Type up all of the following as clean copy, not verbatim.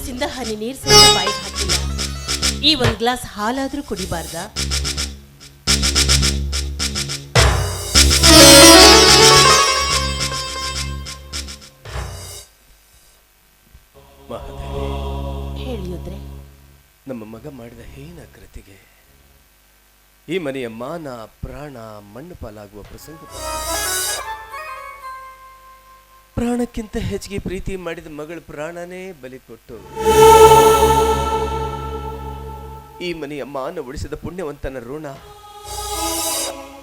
ದಿವಸದಿಂದ ಹನಿ ನೀರು ಸಹ ಬಾಯಿಗೆ ಹಾಕಿಲ್ಲ. ಈ ಒಂದು ಗ್ಲಾಸ್ ಹಾಲಾದ್ರೂ ಕುಡಿಬಾರ್ದ? ಹೇಳಿದ್ರೆ ನಮ್ಮ ಮಗ ಮಾಡಿದ ಹೀನ ಕೃತಿಗೆ ಈ ಮನೆಯ ಮಾನ ಪ್ರಾಣ ಮಣ್ಣು ಪಾಲಾಗುವ ಪ್ರಸಂಗ. ಪ್ರಾಣಕ್ಕಿಂತ ಹೆಚ್ಚಿಗೆ ಪ್ರೀತಿ ಮಾಡಿದ ಮಗಳ ಪ್ರಾಣನೇ ಬಲಿ ಕೊಟ್ಟು ಈ ಮನೆಯ ಮಾನ ಉಳಿಸಿದ ಪುಣ್ಯವಂತನ ಋಣ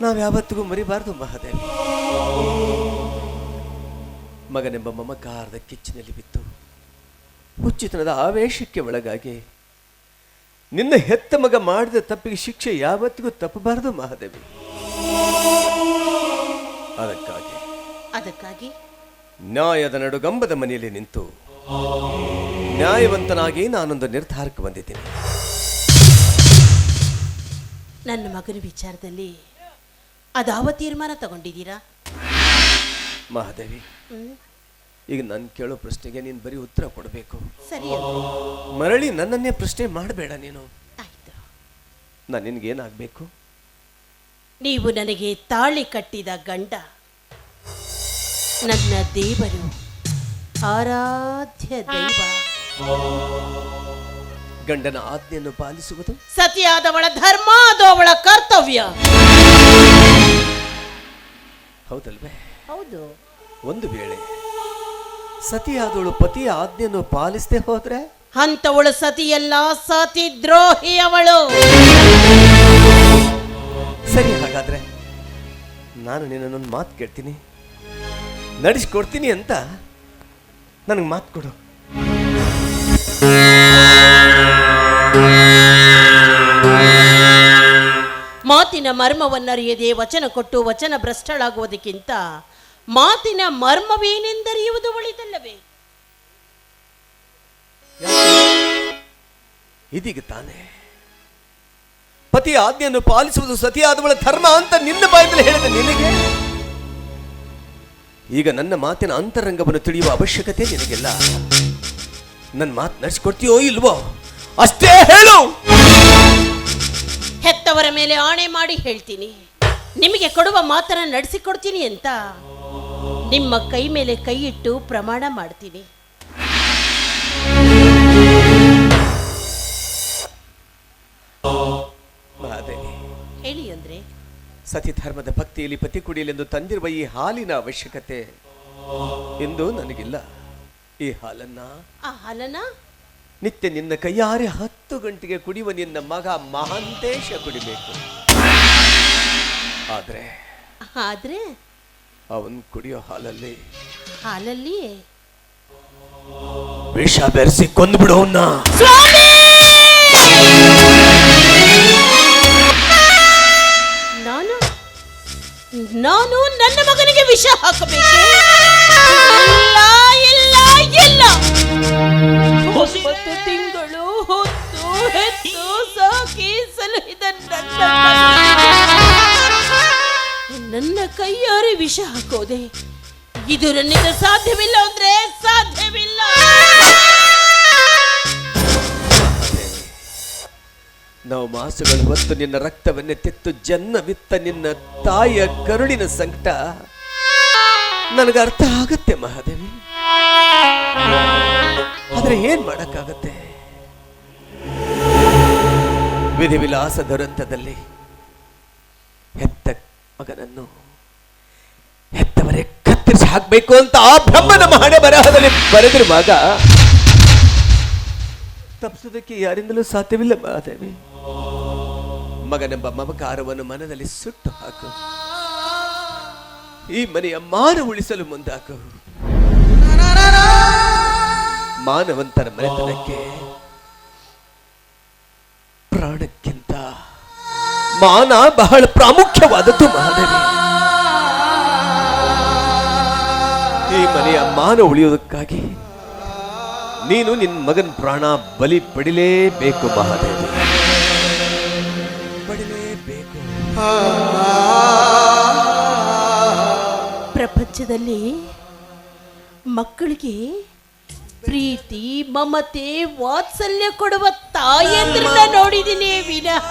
ನಾವ್ಯಾವತ್ತಿಗೂ ಮರಿಬಾರದು ಮಹಾದೇವಿ. ಮಗನೆಂಬ ಮಮಕಾರದ ಕಿಚ್ಚಿನಲ್ಲಿ ಬಿತ್ತು ಹುಚ್ಚುತನದ ಆವೇಶಕ್ಕೆ ಒಳಗಾಗಿ ನಿನ್ನ ಹೆತ್ತ ಮಗ ಮಾಡಿದ ತಪ್ಪಿಗೆ ಶಿಕ್ಷೆ ಯಾವತ್ತಿಗೂ ತಪ್ಪಬಾರದು ಮಹಾದೇವಿ. ಅದಕ್ಕಾಗಿ ನ್ಯಾಯದ ನಡುಗಂಬದ ಮನೆಯಲ್ಲಿ ನಿಂತು ನ್ಯಾಯವಂತನಾಗಿ ನಾನೊಂದು ನಿರ್ಧಾರಕ್ಕೆ ಬಂದಿದ್ದೀನಿ. ನನ್ನ ಮಗನ ವಿಚಾರದಲ್ಲಿ ಅದಾವ ತೀರ್ಮಾನ ತಗೊಂಡಿದ್ದೀರಾ ಮಹಾದೇವಿ? ಈಗ ನಾನು ಕೇಳೋ ಪ್ರಶ್ನೆಗೆ ನೀನು ಬರೀ ಉತ್ತರ ಕೊಡಬೇಕು. ಸರಿ, ಮರಳಿ ನನ್ನನ್ನೇ ಪ್ರಶ್ನೆ ಮಾಡಬೇಡ ನೀನು. ಆಯ್ತು. ನಾನು ನಿನ್ಗೇನಾಗಬೇಕು? ನೀವು ನನಗೆ ತಾಳಿ ಕಟ್ಟಿದ ಗಂಡ, ನನ್ನ ದೇವರು, ಆರಾಧ್ಯ ದೈವ. ಗಂಡನ ಆಜ್ಞೆಯನ್ನು ಪಾಲಿಸುವುದು ಸತಿಯಾದವಳ ಧರ್ಮ, ಅದು ಅವಳ ಕರ್ತವ್ಯ. ಹೌದಲ್ವೇ? ಹೌದು. ಒಂದು ವೇಳೆ ಸತಿಯಾದವಳು ಪತಿಯ ಆಜ್ಞೆಯನ್ನು ಪಾಲಿಸದೆ ಹೋದ್ರೆ ಅಂತವಳು ಸತಿಯಲ್ಲ, ಸತಿ ದ್ರೋಹಿ ಅವಳು. ಸರಿ, ಹಾಗಾದ್ರೆ ನಾನು ನಿನ್ನೊಂದು ಮಾತು ಕೇಳ್ತೀನಿ, ನಡೆಸಿಕೊಡ್ತೀನಿ ಅಂತ ನನಗೆ ಮಾತು ಕೊಡು. ಮಾತಿನ ಮರ್ಮವನ್ನರಿಯದೆ ವಚನ ಕೊಟ್ಟು ವಚನ ಭ್ರಷ್ಟಳಾಗುವುದಕ್ಕಿಂತ ಮಾತಿನ ಮರ್ಮವೇನೆಂದರಿಯುವುದು ಒಳಿತಲ್ಲವೇ? ಇದೀಗ ತಾನೇ ಪತಿಯ ಆಜ್ಞೆಯನ್ನು ಪಾಲಿಸುವುದು ಸತಿಯಾದವಳ ಧರ್ಮ ಅಂತ ನಿನ್ನ ಬಾಯಿನಲ್ಲಿ ಹೇಳಿದ ನಿನಗೆ ಈಗ ನನ್ನ ಮಾತಿನ ಅಂತರಂಗವನ್ನು ತಿಳಿಯುವ ಅವಶ್ಯಕತೆ ನಿನಗಿಲ್ಲ. ನನ್ನ ಮಾತು ನಡೆಸಿಕೊಡ್ತೀಯೋ ಇಲ್ವೋ ಅಷ್ಟೇ ಹೇಳು. ಹೆತ್ತವರ ಮೇಲೆ ಆಣೆ ಮಾಡಿ ಹೇಳ್ತೀನಿ, ನಿಮಗೆ ಕೊಡುವ ಮಾತನ್ನ ನಡೆಸಿಕೊಡ್ತೀನಿ ಅಂತ. ನಿಮ್ಮ ಕೈ ಮೇಲೆ ಕೈ ಇಟ್ಟು ಪ್ರಮಾಣ ಮಾಡ್ತೀನಿ. ಹೇಳಿ ಅಂದ್ರೆ ಸತಿ ಧರ್ಮದ ಭಕ್ತಿಯಲ್ಲಿ ಪತಿ ಕುಡಿಯಲೆಂದು ತಂದಿರುವ ಈ ಹಾಲಿನ ಅವಶ್ಯಕತೆ ಎಂದು ನನಗಿಲ್ಲ. ಈ ಹಾಲನ್ನ ನಿತ್ಯ ನಿನ್ನ ಕೈಯಾರೆ 10 ಗಂಟೆಗೆ ಕುಡಿಯುವ ನಿನ್ನ ಮಗ ಮಹಾಂತೇಶ ಕುಡಿಬೇಕು. ಆದ್ರೆ ಅವನ್ ಕುಡಿಯೋ ಹಾಲಲ್ಲಿ ವಿಷ ಬೆರೆಸಿ ಕೊಂದ್ಬಿಡೋನ್ನ. ನಾನು ನನ್ನ ಮಗನಿಗೆ ವಿಷ ಹಾಕಬೇಕು? ಇಲ್ಲ. 9 ತಿಂಗಳು ಹೊತ್ತು ಹೆತ್ತು ಸಾಕಿ ಸಲಹಿದ ನನ್ನ ಕೈಯಾರೆ ವಿಷ ಹಾಕೋದೆ, ಇದು ನನ್ನಿಂದ ಸಾಧ್ಯವಿಲ್ಲ ಅಂದ್ರೆ ಸಾಧ್ಯವಿಲ್ಲ. ನಾವು ಮಾಸಗಳು ಹೊತ್ತು ನಿನ್ನ ರಕ್ತವನ್ನೇ ತೆತ್ತು ಜನ್ಮವಿತ್ತ ನಿನ್ನ ತಾಯಿಯ ಕರುಳಿನ ಸಂಕಟ ನನಗೆ ಅರ್ಥ ಆಗತ್ತೆ ಮಹಾದೇವಿ. ಆದ್ರೆ ಏನ್ ಮಾಡಕ್ಕಾಗತ್ತೆ? ವಿಧಿವಿಲಾಸ ದುರಂತದಲ್ಲಿ ಹೆತ್ತ ಮಗನನ್ನು ಹೆತ್ತವರೇ ಕತ್ತರಿಸಿ ಹಾಕ್ಬೇಕು ಅಂತ ಆ ಬ್ರಹ್ಮನ ಹಣೆ ಬರಹದಲ್ಲಿ ಬರೆದಿರುವಾಗ ತಪ್ಪಿಸೋದಕ್ಕೆ ಯಾರಿಂದಲೂ ಸಾಧ್ಯವಿಲ್ಲ ಮಹಾದೇವಿ. ಮಗನೆಂಬ ಮಮಕಾರವನ್ನು ಮನದಲ್ಲಿ ಸುಟ್ಟು ಹಾಕು. ಈ ಮನೆಯ ಮಾನ ಉಳಿಸಲು ಮುಂದಾಕು. ಮಾನವಂತರ ಮನೆತನಕ್ಕೆ ಪ್ರಾಣಕ್ಕಿಂತ ಮಾನ ಬಹಳ ಪ್ರಾಮುಖ್ಯವಾದದ್ದು ಮಹಾದೇವಿ. ಈ ಮನೆಯ ಮಾನ ಉಳಿಯುವುದಕ್ಕಾಗಿ ನೀನು ನಿನ್ನ ಮಗನ ಪ್ರಾಣ ಬಲಿ ಪಡಿಲೇಬೇಕು ಮಹಾದೇವಿ, ಪಡಿಲೇಬೇಕು. ಪ್ರಪಂಚದಲ್ಲಿ ಮಕ್ಕಳಿಗೆ ಪ್ರೀತಿ ಮಮತೆ ವಾತ್ಸಲ್ಯ ಕೊಡುವ ತಾಯಂದ್ರನ್ನ ನೋಡಿದ್ದೀನಿ ವಿನಃ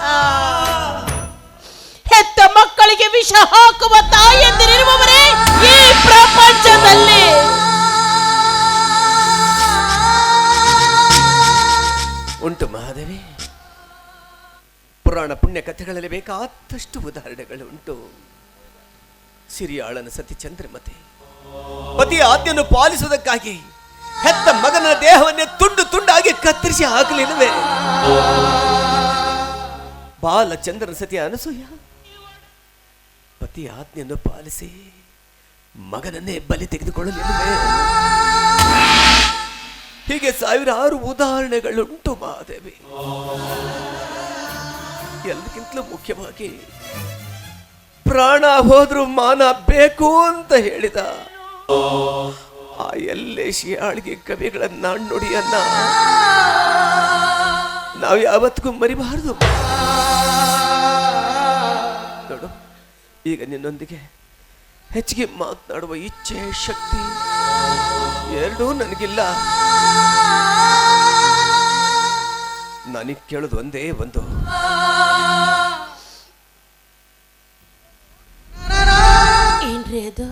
ಹೆತ್ತ ಮಕ್ಕಳಿಗೆ ವಿಷ ಹಾಕುವ ತಾಯಂದಿರಿರುವವರೇ ಈ ಪ್ರಪಂಚದಲ್ಲಿ. ಉಂಟು ಮಹಾದೇವಿ, ಪುರಾಣ ಪುಣ್ಯ ಕಥೆಗಳಲ್ಲಿ ಬೇಕಾದಷ್ಟು ಉದಾಹರಣೆಗಳು ಉಂಟು. ಸಿರಿಯಾಳನ ಸತಿ ಚಂದ್ರಮತಿ ಪತಿಯ ಆಜ್ಞೆಯನ್ನು ಪಾಲಿಸುವುದಕ್ಕಾಗಿ ಹೆತ್ತ ಮಗನ ದೇಹವನ್ನೇ ತುಂಡು ತುಂಡಾಗಿ ಕತ್ತರಿಸಿ ಹಾಕಲಿಲ್ಲವೇ? ಬಾಲಚಂದ್ರನ ಸತಿ ಅನಸೂಯ ಪತಿಯ ಆಜ್ಞೆಯನ್ನು ಪಾಲಿಸಿ ಮಗನನ್ನೇ ಬಲಿ ತೆಗೆದುಕೊಳ್ಳಲಿಲ್ಲವೇ? ಹೀಗೆ ಸಾವಿರಾರು ಉದಾಹರಣೆಗಳುಂಟು ಮಹಾದೇವಿ. ಎಲ್ಲಕ್ಕಿಂತಲೂ ಮುಖ್ಯವಾಗಿ ಪ್ರಾಣ ಹೋದ್ರೂ ಮಾನ ಬೇಕು ಅಂತ ಹೇಳಿದ ಆ ಎಲ್ಲೇ ಶಿಯಾಳಿಗೆ ಕವಿಗಳ ನಾಣ್ಣುಡಿಯನ್ನ ನಾವು ಯಾವತ್ತಿಗೂ ಮರಿಬಾರದು. ನೋಡು, ಈಗ ನಿನ್ನೊಂದಿಗೆ ಹೆಚ್ಚಿಗೆ ಮಾತನಾಡುವ ಇಚ್ಛೆ ಶಕ್ತಿ ಎರಡೂ ನನಗಿಲ್ಲ. ನನಗೆ ಕೇಳೋದು ಒಂದೇ ಒಂದು, ಏನ್ರಿ ಅದು?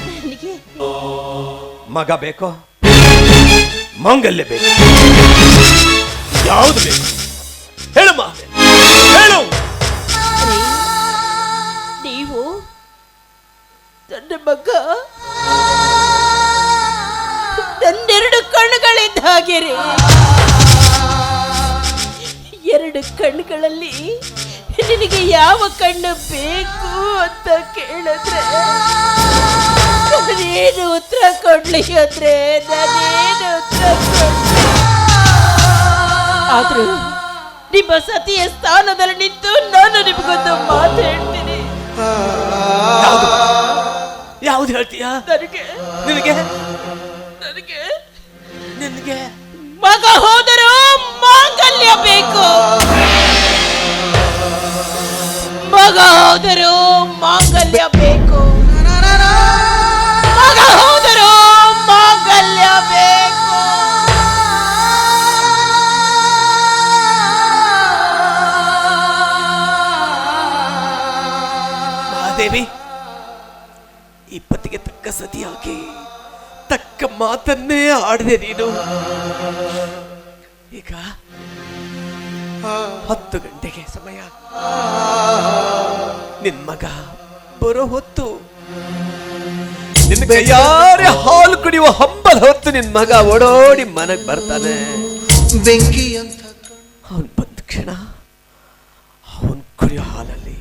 ನಿನಗೆ ಮಗ ಬೇಕೋ ಮಾಂಗಲ್ಯ ಬೇಕು? ಯಾವುದು ಬೇಕು ಹೇಳಮ್ಮ, ಹೇಳು. ನೀವು ನನ್ನ ಮಗ ನನ್ನೆರಡು ಕಣ್ಣುಗಳಿದ್ದ ಹಾಗೆ ರೀ. ಎರಡು ಕಣ್ಣುಗಳಲ್ಲಿ ನಿನಗೆ ಯಾವ ಕಣ್ಣು ಬೇಕು ಅಂತ ಕೇಳಿದ್ರೆ ನಾನೇನು ಉತ್ತರ ಕೊಡ್ಲಿ ಅಂದ್ರೆ ನಾನೇನು ಉತ್ತರ ಕೊಡ್ಲಿ? ಆದ್ರೂ ನಿಮ್ಮ ಸತಿಯ ಸ್ಥಾನದಲ್ಲಿ ನಿಂತು ನಾನು ನಿಮಗೊಂದು ಮಾತು ಹೇಳ್ತೀನಿ. ಯಾವ್ದು ಹೇಳ್ತೀಯ? ನನಗೆ ನಿನಗೆ ನನಗೆ ನಿನಗೆ ಮಗ ಹೋದರೂ ಮಾಂಗಲ್ಯ ಬೇಕು. ಮಗ ಹೋದರೂ ಮಾಂಗಲ್ಯ ಬೇಕು. ಮಗ ಹೋದರೂ ಮಾಂಗಲ್ಯ ಬೇಕು. ಮಹಾದೇವಿ, ಈ ಪತಿಗೆ ತಕ್ಕ ಸತಿಯಾಗಿ ತಕ್ಕ ಮಾತನ್ನೇ ಆಡಿದೆ ನೀನು. ಈಗ 10 ಗಂಟೆಗೆ ಸಮಯ, ನಿನ್ ಮಗ ಬರೋ ಹೊತ್ತು. ನಿನ್ನ ಕೈಯಾರೆ ಹಾಲು ಕುಡಿಯುವ ಹಂಬಲ ಹೊತ್ತು ನಿನ್ ಮಗ ಓಡೋಡಿ ಮನೆಗೆ ಬರ್ತಾನೆ. ಬೆಂಕಿ ಅಂತ ಅವನ್ ಬಂದ ಕ್ಷಣ ಅವನ್ ಕುಡಿಯೋ ಹಾಲಲ್ಲಿ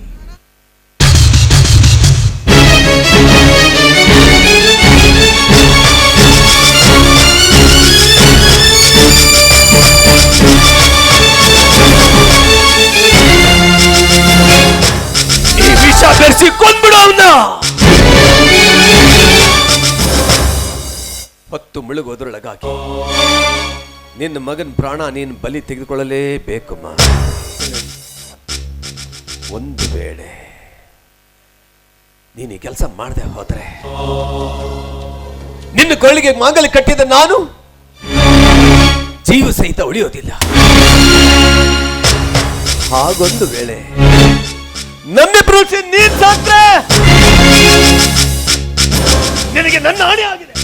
ಬೆರೆಸಿ ಕೊಂದ್ಬಿಡು ಅವನ್ನ. ಹೊತ್ತು ಮುಳುಗೋದ್ರೊಳಗಾಗಿ ನಿನ್ನ ಮಗನ ಪ್ರಾಣ ನೀನು ಬಲಿ ತೆಗೆದುಕೊಳ್ಳಲೇಬೇಕಮ್ಮ. ಒಂದು ವೇಳೆ ನೀನು ಈ ಕೆಲಸ ಮಾಡದೆ ಹೋದ್ರೆ ನಿನ್ನ ಕೊರಳಿಗೆ ಮಾಂಗಲ್ಯ ಕಟ್ಟಿದ ನಾನು ಜೀವ ಸಹಿತ ಉಳಿಯೋದಿಲ್ಲ. ಹಾಗೊಂದು ವೇಳೆ ನನ್ನ ಪ್ರೋತ್ಸೆ ನೀನ್ ಸಾಕ್ರೆ ನಿನಗೆ ನನ್ನ ಹಾನಿ ಆಗಿದೆ.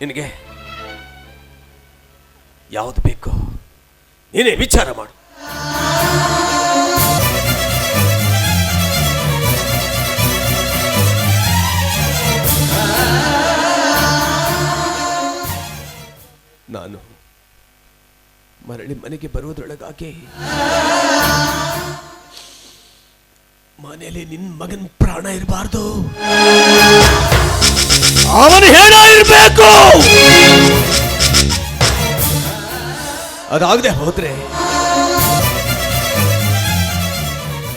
ನಿನಗೆ ಯಾವುದು ಬೇಕು ನೀನೇ ವಿಚಾರ ಮಾಡು. ನಾನು ಮರಳಿ ಮನೆಗೆ ಬರುವುದರೊಳಗಾಗಿ ಮನೆಯಲ್ಲಿ ನಿನ್ನ ಮಗನ ಪ್ರಾಣ ಇರಬಾರ್ದು, ಅವನು ಹೇಳ ಇರಬೇಕು. ಅದಾಗದೆ ಹೋದ್ರೆ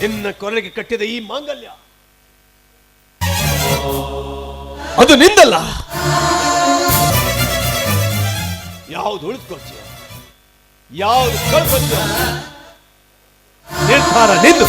ನಿನ್ನ ಕೊರಳಿಗೆ ಕಟ್ಟಿದ ಈ ಮಾಂಗಲ್ಯ ಅದು ನಿಂದಲ್ಲ. ಯಾವುದು ಉಳಿದುಕೊಳ್ತೀಯ, ಯಾವುದು ಕಳ್ಕೊಳ್ತೀಯ, ನಿರ್ಧಾರ ನಿಂದು.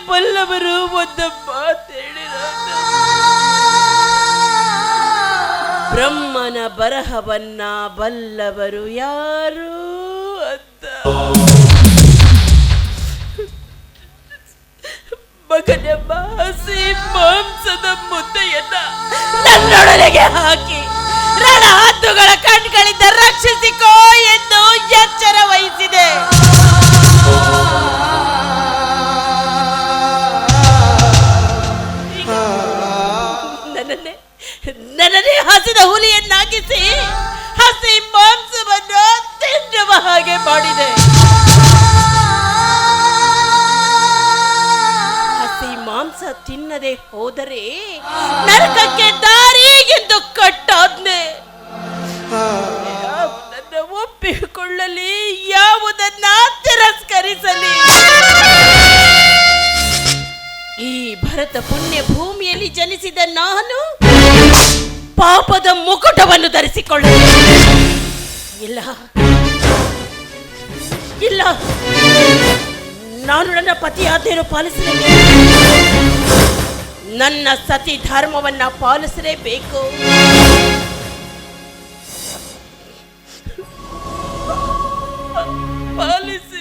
ಬಲ್ಲವರು ಒಂದು ಮಾತೇಳಿರೋದು. ಬ್ರಹ್ಮನ ಬರಹವನ್ನ ಬಲ್ಲವರು ಯಾರು ಅಂತ. ಮಗನ ಹಸಿ ಮಾಂಸದ ಮುದ್ದೆಯನ್ನ ನನ್ನೊಡಲಿಗೆ ಹಾಕಿ ರಣಹದ್ದುಗಳ ಕಣ್ಗಳಿಂದ ರಕ್ಷಿಸಿಕೋ ಎಂದು ಎಚ್ಚರ ವಹಿಸಿದೆ. ನನ್ನನ್ನೇ ಹಸಿದ ಹುಲಿಯನ್ನಾಗಿಸಿ ಹಸಿ ಮಾಂಸವನ್ನು ತಿನ್ನುವ ಹಾಗೆ ಮಾಡಿದೆ. ಹಸಿ ಮಾಂಸ ತಿನ್ನದೆ ಹೋದರೆ ನರಕಕ್ಕೆ ದಾರಿ ಎಂದು ಕಟ್ಟಾದ್ನೆ. ಯಾವುದನ್ನ ಒಪ್ಪಿಕೊಳ್ಳಲಿ, ಯಾವುದನ್ನ ತಿರಸ್ಕರಿಸಲಿ? ಈ ಭರತ ಪುಣ್ಯ ಭೂಮಿಯಲ್ಲಿ ಜನಿಸಿದ ನಾನು ಪಾಪದ ಮುಕುಟವನ್ನು ಧರಿಸಿಕೊಳ್ಳಲಿ. ಇಲ್ಲ ಇಲ್ಲ, ನಾನು ನನ್ನ ಪತಿ ಆಜ್ಞೆಯನ್ನು ಪಾಲಿಸಲೇಬೇಕು. ನನ್ನ ಸತಿ ಧರ್ಮವನ್ನ ಪಾಲಿಸಲೇಬೇಕು. ಪಾಲಿಸಿ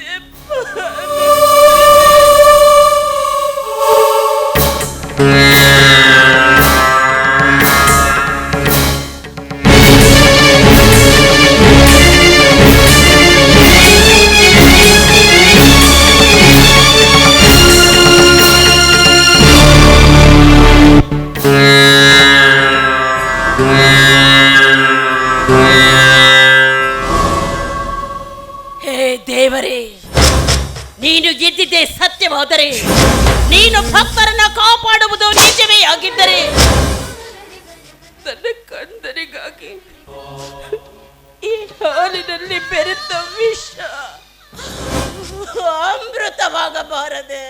ದೇವರೇ, ನೀನು ಗೆದ್ದಿದ್ದೇ ಸತ್ಯವಾದರೆ, ನೀನು ಭಕ್ತರನ್ನ ಕಾಪಾಡುವುದು ನಿಜವೇ ಆಗಿದ್ದರೆ, ನನ್ನ ಕಂದರಿಗಾಗಿ ಈ ಹಾಲಿನಲ್ಲಿ ಬೆರೆತ ವಿಷ ಅಮೃತವಾಗಬಾರದೆ.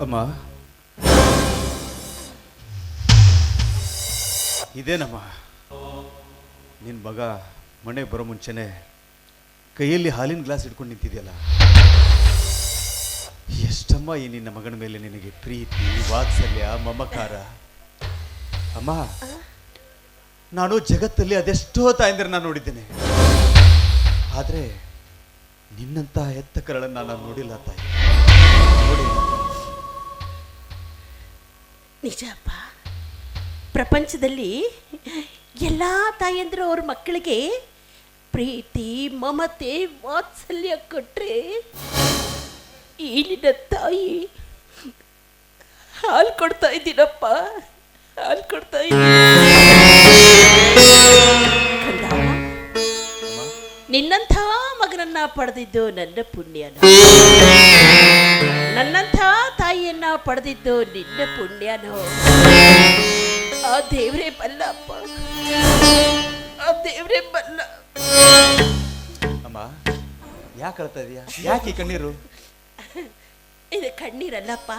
ಅಮ್ಮ, ಇದೇನಮ್ಮ ನಿನ್ನ ಮಗ ಮನೆಗೆ ಬರೋ ಮುಂಚೆನೆ ಕೈಯಲ್ಲಿ ಹಾಲಿನ ಗ್ಲಾಸ್ ಇಟ್ಕೊಂಡು ನಿಂತಿದೆಯಲ್ಲ? ಎಷ್ಟಮ್ಮ ಈ ನಿನ್ನ ಮಗನ ಮೇಲೆ ನಿನಗೆ ಪ್ರೀತಿ, ವಾತ್ಸಲ್ಯ, ಮಮಕಾರ. ಅಮ್ಮ, ನಾನು ಜಗತ್ತಲ್ಲಿ ಅದೆಷ್ಟೋ ತಾಯಂದಿರನ್ನ ನೋಡಿದ್ದೇನೆ, ಆದರೆ ನಿನ್ನಂತ ಎತ್ತ ಕರಳನ್ನು ನಾನು ನೋಡಿಲ್ಲ ತಾಯಿ. ನೋಡಿ, ನಿಜ ಅಪ್ಪ, ಪ್ರಪಂಚದಲ್ಲಿ ಎಲ್ಲ ತಾಯಂದಿರು ಅವ್ರ ಮಕ್ಕಳಿಗೆ ಪ್ರೀತಿ, ಮಮತೆ, ವಾತ್ಸಲ್ಯ ಕೊಟ್ರೆ ಈ ನಿನ್ನ ತಾಯಿ ಹಾಲು ಕೊಡ್ತಾ ಇದ್ದೀನಪ್ಪ, ಹಾಲು ಕೊಡ್ತಾ ಇದ್ದೀನಿ. ನಿನ್ನಂಥ ಮಗನನ್ನ ಪಡೆದಿದ್ದು ನನ್ನ ಪುಣ್ಯನ, ನನ್ನಂಥ ತಾಯಿಯನ್ನ ಪಡೆದಿದ್ದು ನಿನ್ನ ಪುಣ್ಯನೋ? ಆ ದೇವರೇ ಬಲ್ಲ ಅಪ್ಪ, ಆ ದೇವರೇ ಬಲ್ಲ. ಅಮ್ಮ, ಯಾಕೆ ಅಳ್ತಾ ಇದೀಯಾ? ಯಾಕೆ ಕಣ್ಣೀರು? ಇದು ಕಣ್ಣೀರಲ್ಲಪ್ಪ,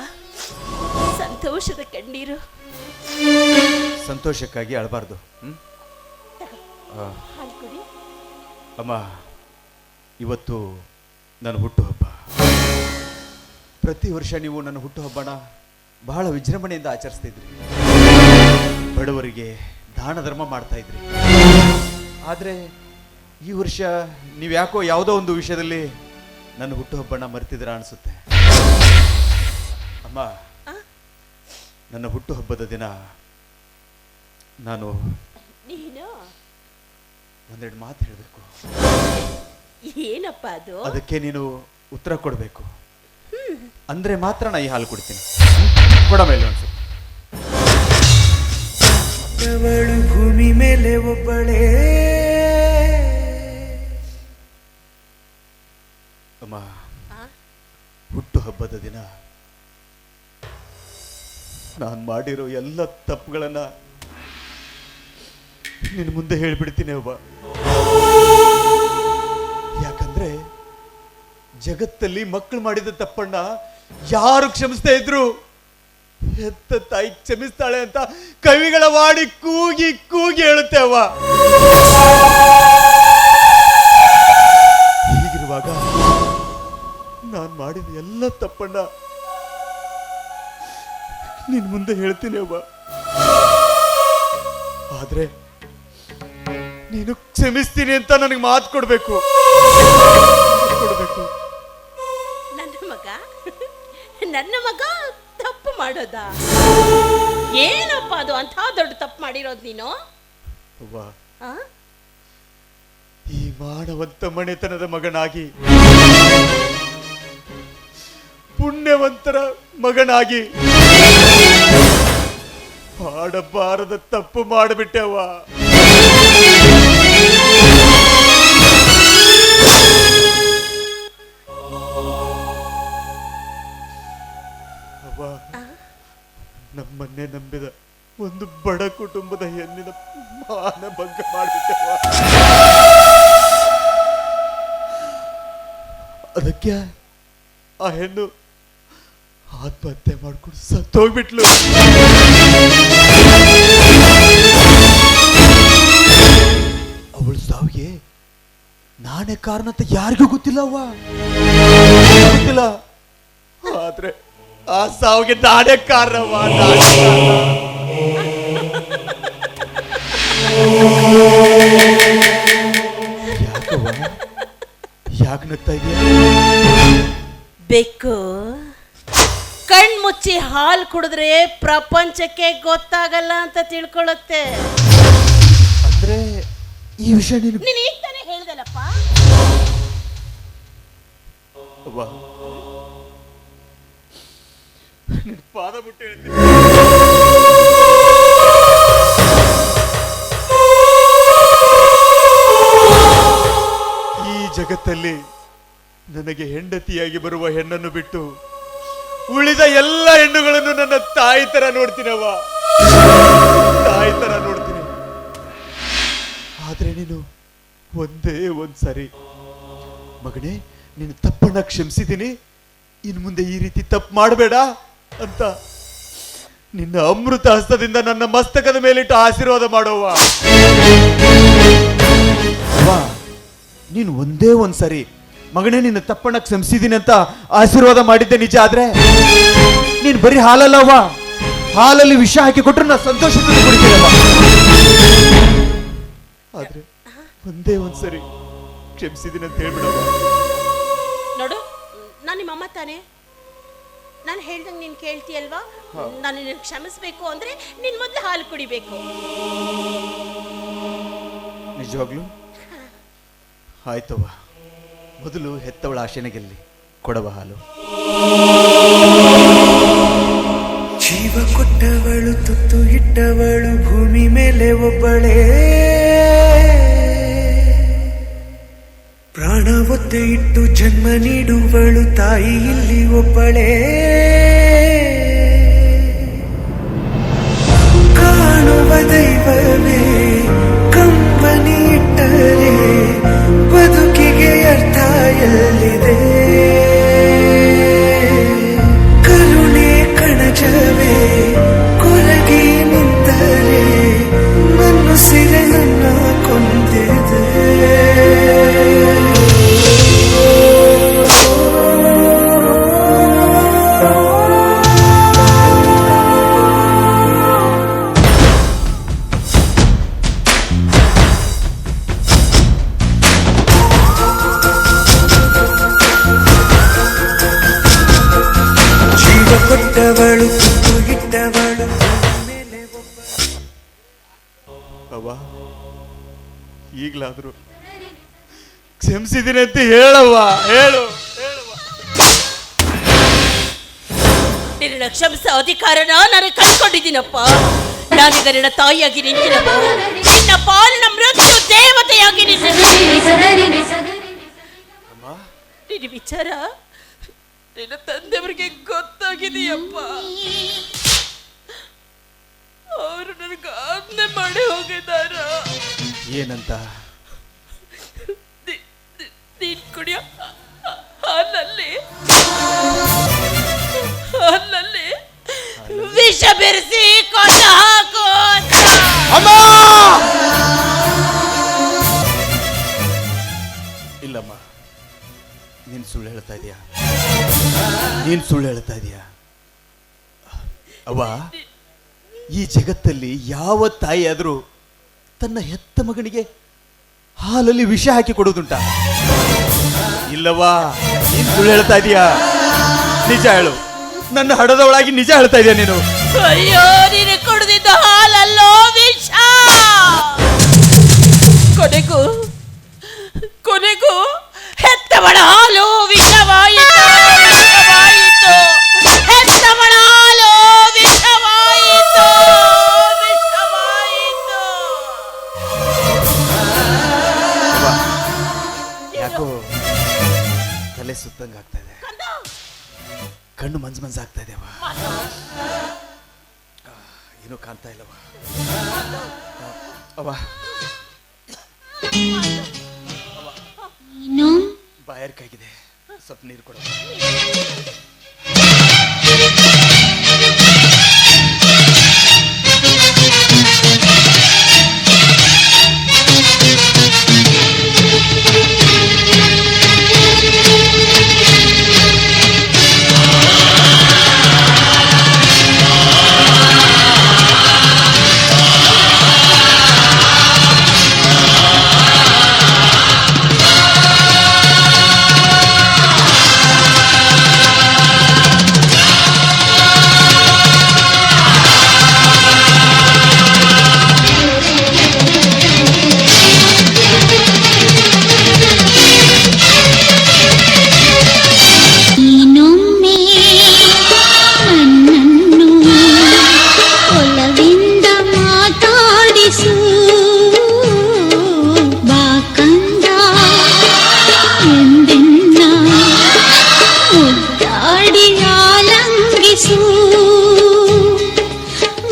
ಸಂತೋಷದ ಕಣ್ಣೀರು. ಸಂತೋಷಕ್ಕಾಗಿ ಅಳಬಾರ್ದು. ಅಮ್ಮ, ಇವತ್ತು ನನ್ನ ಹುಟ್ಟುಹಬ್ಬ. ಪ್ರತಿ ವರ್ಷ ನೀವು ನನ್ನ ಹುಟ್ಟುಹಬ್ಬನ ಬಹಳ ವಿಜೃಂಭಣೆಯಿಂದ ಆಚರಿಸ್ತಿದ್ರಿ, ಬಡವರಿಗೆ ದಾನ ಧರ್ಮ ಮಾಡ್ತಾ ಇದ್ರಿ. ಆದರೆ ಈ ವರ್ಷ ನೀವು ಯಾಕೋ ಯಾವುದೋ ಒಂದು ವಿಷಯದಲ್ಲಿ ನನ್ನ ಹುಟ್ಟುಹಬ್ಬನ ಮರೆತಿದ್ರ ಅನಿಸುತ್ತೆ. ಅಮ್ಮ, ನನ್ನ ಹುಟ್ಟುಹಬ್ಬದ ದಿನ ನಾನು ನೀನು ಒಂದೆರಡು ಮಾತು ಹೇಳಬೇಕು. ಏನಪ್ಪ ಅದು? ಅದಕ್ಕೆ ನೀನು ಉತ್ತರ ಕೊಡಬೇಕು. ಅಂದ್ರೆ ಮಾತ್ರ ನಾ ಈ ಹಾಲು ಕುಡಿತೀನಿ. ಕೊಡ ಮೇಲೆ ಒಂದ್ಸಲ. ಅವಳು ಭೂಮಿ ಮೇಲೆ ಒಬ್ಬಳೇ. ಅಮ್ಮ, ಹುಟ್ಟು ಹಬ್ಬದ ದಿನ ನಾನು ಮಾಡಿರೋ ಎಲ್ಲ ತಪ್ಪುಗಳನ್ನ ನಿನ್ನ ಮುಂದೆ ಹೇಳ್ಬಿಡ್ತೀನಿ ಒಬ್ಬ. ಯಾಕಂದ್ರೆ ಜಗತ್ತಲ್ಲಿ ಮಕ್ಕಳು ಮಾಡಿದ ತಪ್ಪಣ್ಣ ಯಾರು ಕ್ಷಮಿಸ್ತಾ ಇದ್ರು, ಹೆತ್ತ ತಾಯಿ ಕ್ಷಮಿಸ್ತಾಳೆ ಅಂತ ಕವಿಗಳ ವಾಡಿ ಕೂಗಿ ಕೂಗಿ ಹೇಳುತ್ತೆ ಅವ್ವ. ಹೀಗಿರುವಾಗ ನಾನು ಮಾಡಿದ ಎಲ್ಲ ತಪ್ಪಣ್ಣ ನಿನ್ ಮುಂದೆ ಹೇಳ್ತೀನಿ ಅವ್ವ. ಆದ್ರೆ ನೀನು ಕ್ಷಮಿಸ್ತೀನಿ ಅಂತ ನನಗೆ ಮಾತು ಕೊಡ್ಬೇಕು. ನನ್ನ ಮಗ ತಪ್ಪು ಮಾಡೋದಾ? ಏನಪ್ಪ ಅದು ಅಂತ ದೊಡ್ಡ ತಪ್ಪು ಮಾಡಿರೋದು ನೀನು? ಅವ್ವ, ಈ ಮಾನವಂತ ಮನೆತನದ ಮಗನಾಗಿ, ಪುಣ್ಯವಂತರ ಮಗನಾಗಿ ಮಾಡಬಾರದ ತಪ್ಪು ಮಾಡಿಬಿಟ್ಟೆ ಅವ್ವ. ನಮ್ಮನ್ನೇ ನಂಬಿದ ಒಂದು ಬಡ ಕುಟುಂಬದ ಹೆಣ್ಣಿನ ಮಾನಭಂಗ ಮಾಡಿಬಿಟ್ಟೆವ. ಅದಕ್ಕೆ ಆ ಹೆಣ್ಣು ಆತ್ಮಹತ್ಯೆ ಮಾಡ್ಕೊಂಡು ಸತ್ತೋಗ್ಬಿಟ್ಲು. ಅವಳು ಸಾವಿಗೆ ನಾನೇ ಕಾರಣ ಅಂತ ಯಾರಿಗೂ ಗೊತ್ತಿಲ್ಲವ್ವ, ಗೊತ್ತಿಲ್ಲ. ಆದ್ರೆ ಆ ಸಾವಿಗೆ ನಾನೇ ಕಾರಣವ್ವ, ಯಾಕವ್ವ, ಯಾಕೆ ನಗ್ತಾ ಇದೆಯಾ? ಬೇಕು ಕಣ್ಮುಚ್ಚಿ ಹಾಲು ಕುಡಿದ್ರೆ ಪ್ರಪಂಚಕ್ಕೆ ಗೊತ್ತಾಗಲ್ಲ ಅಂತ ತಿಳ್ಕೊಳ್ಳುತ್ತೆ. ಅಂದ್ರೆ ಈ ವಿಷಯ ನೀನು ಈಗ ತಾನೇ ಹೇಳ್ದಲ್ಲಪ್ಪ. ಪಾದ ಮುಟ್ಟಿ ಹೇಳ್ತೀನಿ. ಈ ಜಗತ್ತಲ್ಲಿ ನನಗೆ ಹೆಂಡತಿಯಾಗಿ ಬರುವ ಹೆಣ್ಣನ್ನು ಬಿಟ್ಟು ಉಳಿದ ಎಲ್ಲ ಹೆಣ್ಣುಗಳನ್ನು ನನ್ನ ತಾಯಿ ತರ ನೋಡ್ತೀನವ್ವ, ತಾಯಿ ತರ ನೋಡ್ತೀನಿ. ಆದ್ರೆ ನೀನು ಒಂದೇ ಒಂದ್ಸರಿ ಮಗನೇ ನೀನು ತಪ್ಪನ್ನ ಕ್ಷಮಿಸಿದ್ದೀನಿ, ಇನ್ ಮುಂದೆ ಈ ರೀತಿ ತಪ್ಪು ಮಾಡಬೇಡ ಅಂತ ನಿನ್ನ ಅಮೃತ ಹಸ್ತದಿಂದ ನನ್ನ ಮಸ್ತಕದ ಮೇಲಿಟ್ಟು ಆಶೀರ್ವಾದ ಮಾಡೋವ. ನೀನು ಒಂದೇ ಒಂದ್ಸರಿ ಮಗನೇ ನಿನ್ನ ತಪ್ಪನ್ನ ಕ್ಷಮಿಸಿದ್ದೀನಿ ಅಂತ ಆಶೀರ್ವಾದ ಮಾಡಿದ್ದೆ ನಿಜ. ಆದ್ರೆ ನೀನು ಬರೀ ಹಾಲಲ್ಲವ್ವ, ಹಾಲಲ್ಲಿ ವಿಷ ಹಾಕಿ ಕೊಟ್ಟರು ನಾ ಸಂತೋಷದಿಂದ ಕುಡಿತೀನವ್ವ. ಆದ್ರೆ ಒಂದೇ ಒಂದ್ಸರಿ ಕ್ಷಮಿಸಿದ್ದೀನಿ ಅಂತ ಹೇಳ್ಬಿಡವ್ವ. ನೋಡು, ನಾನು ನಿಮ್ಮ ಅಮ್ಮ ತಾನೆ, ನಾನು ಹೇಳ್ದಂಗೆ ನೀನು ಕೇಳ್ತೀಯಲ್ವಾ? ನಾನು ನಿನ್ನ ಕ್ಷಮಿಸ್ಬೇಕು ಅಂದ್ರೆ ನಿನ್ ಮೊದಲು ಹಾಲು ಕುಡಿಬೇಕು. ನಿಜವಾಗ್ಲು ಆಯ್ತವ್ವ, ಮೊದಲು ಹೆತ್ತವಳ ಆಶೆನ ಗೆಲ್ಲಿ ಕೊಡವ ಹಾಲು. ಜೀವ ಕೊಟ್ಟವಳು ತುತ್ತು ಇಟ್ಟವಳು ಭೂಮಿ ಮೇಲೆ ಒಬ್ಬಳೇ, ಪ್ರಾಣ ಒತ್ತೆ ಇಟ್ಟು ಜನ್ಮ ನೀಡುವಳು ತಾಯಿ ಇಲ್ಲಿ ಒಬ್ಬಳೇ. ಕಾಣುವ ದೈವವೇ ಕಂಬನಿ ಇಟ್ಟರೆ ಬದುಕಿಗೆ ಅರ್ಥ ಎಲ್ಲಿದೆ? ಕರುಣೆ ಕಣಜವೇ ಕೊರಗಿ ನಿಂತರೆ ಮನಸ್ಸಿಗೆ ನನ್ನ ಕೊಂದಿದೆ. ಕೊಟ್ಟವಳು ತುತ್ತು ಇಟ್ಟವಳು ಮೇಲೆ ಅವ್ವ, ಈಗ್ಲಾದ್ರು ಕ್ಷಮಿಸಿದ್ದೀನಿ ಅಂತ ಹೇಳವ್ವ, ಹೇಳು. ನಿನ್ನ ಕ್ಷಮಿಸೋ ಅಧಿಕಾರನ ನಾನು ಕಳ್ಕೊಂಡಿದ್ದೀನಪ್ಪ. ನಾನೀಗ ನಿನ್ನ ತಾಯಿಯಾಗಿ ನಿಂತಿರಪ್ಪ, ನಿನ್ನ ಪಾಲಿನ ಮೃತ್ಯು ದೇವತೆಯಾಗಿ ನಿನ್ನ ವಿಚಾರ ನಿನ್ನ ತಂದೆಯವರಿಗೆ ಗೊತ್ತಾಗಿದೆಯಪ್ಪ. ಅವರು ನನಗೆ ಆಜ್ಞೆ ಮಾಡಿ ಹೋಗಿದ್ದಾರ. ಏನಂತ? ನೀನ್ ಕುಡಿಯೋ ಹಾಲಲ್ಲಿ ಅಮ್ಮ! ಇಲ್ಲಮ್ಮ, ನೀನ್ ಸುಳ್ಳು ಹೇಳ್ತಾ ಇದೀಯಾ, ನೀನ್ ಸುಳ್ಳು ಹೇಳ್ತಾ ಇದೀಯಾ. ಅವ್ವ, ಈ ಜಗತ್ತಲ್ಲಿ ಯಾವ ತಾಯಿಯಾದ್ರೂ ತನ್ನ ಹೆತ್ತ ಮಗನಿಗೆ ಹಾಲಲ್ಲಿ ವಿಷ ಹಾಕಿ ಕೊಡೋದುಂಟ? ಇಲ್ಲವಾ, ನೀನ್ ಸುಳ್ಳು ಹೇಳ್ತಾ ಇದೀಯಾ. ನಿಜ ಹೇಳು, ನನ್ನ ಹಡದವಳಾಗಿ ನಿಜ ಹೇಳ್ತಾ ಇದೀಯ ನೀನು. ಅಯ್ಯೋ, ನೀನು ಕುಡಿದಿದ್ದ ಹಾಲಲ್ಲೋ ವಿಷ. ಕೊನೆಗೂ ಹೆತ್ತವಳ ಹಾಲು ವಿಷವಾಯಿತು. ಹೆತ್ತವಳ ಹಾಲು ವಿಷವಾಯಿತು. ಯಾಕೋ ತಲೆ ಸುತ್ತಂಗ ಆಗ್ತಾ ಇದೆ, ಕಣ್ಣು ಮಂಜಾಗ್ತಾ ಇದೆ. ಏನೂ ಕಾಣ್ತಾ ಇಲ್ಲವ. ಅವ ಬಾಯಾರಿಕಾಗಿದೆ, ಸ್ವಲ್ಪ ನೀರು ಕೊಡ.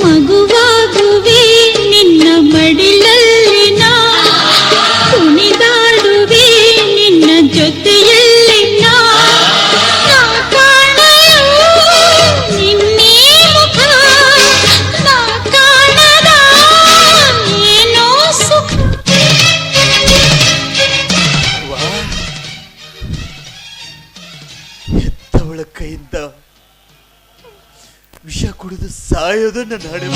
ಮಗುವಾಗುವೆ ನಿನ್ನ ಮಡಿಲಲ್ಲಿ ನಾ, ಕುಣಿದಾಡುವೆ ನಿನ್ನ ಜೊತೆಯಲ್ಲಿ ನಾ. ಕಾಣೆಯೋ ನಿನ್ನೆ ಮುಖ, ನಾ ಕಾಣದ ಏನೋ ಸುಖ. ಹೆತ್ತವಳ ಕೈಯಿಂದ ವಿಷ ಕುಡಿದು ಸಾಯೋದು ನನ್ನ ಹಣೆ.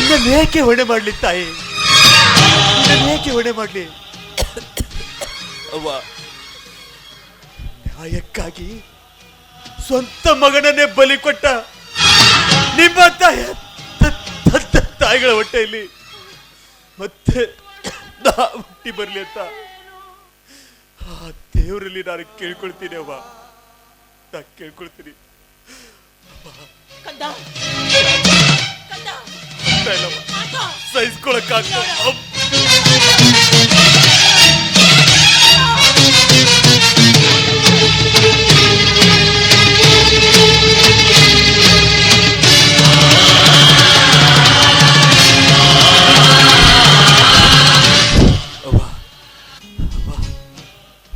ನಿನ್ನೇಕೆ ಹೊಣೆ ಮಾಡ್ಲಿ ತಾಯಿ, ನಿನ್ನೇಕೆ ಹೊಣೆ ಮಾಡ್ಲಿ? ಅವ್ವ, ನ್ಯಾಯಕ್ಕಾಗಿ ಸ್ವಂತ ಮಗನನ್ನೇ ಬಲಿ ಕೊಟ್ಟ ನಿಮ್ಮಂತ ತಾಯಿಗಳ ಹೊಟ್ಟೆಯಲ್ಲಿ ಮತ್ತೆ ನಾ ಹುಟ್ಟಿ ಬರ್ಲಿ ಅಂತ ಆ ದೇವರಲ್ಲಿ ನಾನು ಕೇಳ್ಕೊಳ್ತೀನಿ. ಅವ್ವ, ನಾ ಕೇಳ್ಕೊಳ್ತೀನಿ. ಸಹಿಸ್ಕೊಳಕ್ಕಾಗ್ತದೆ.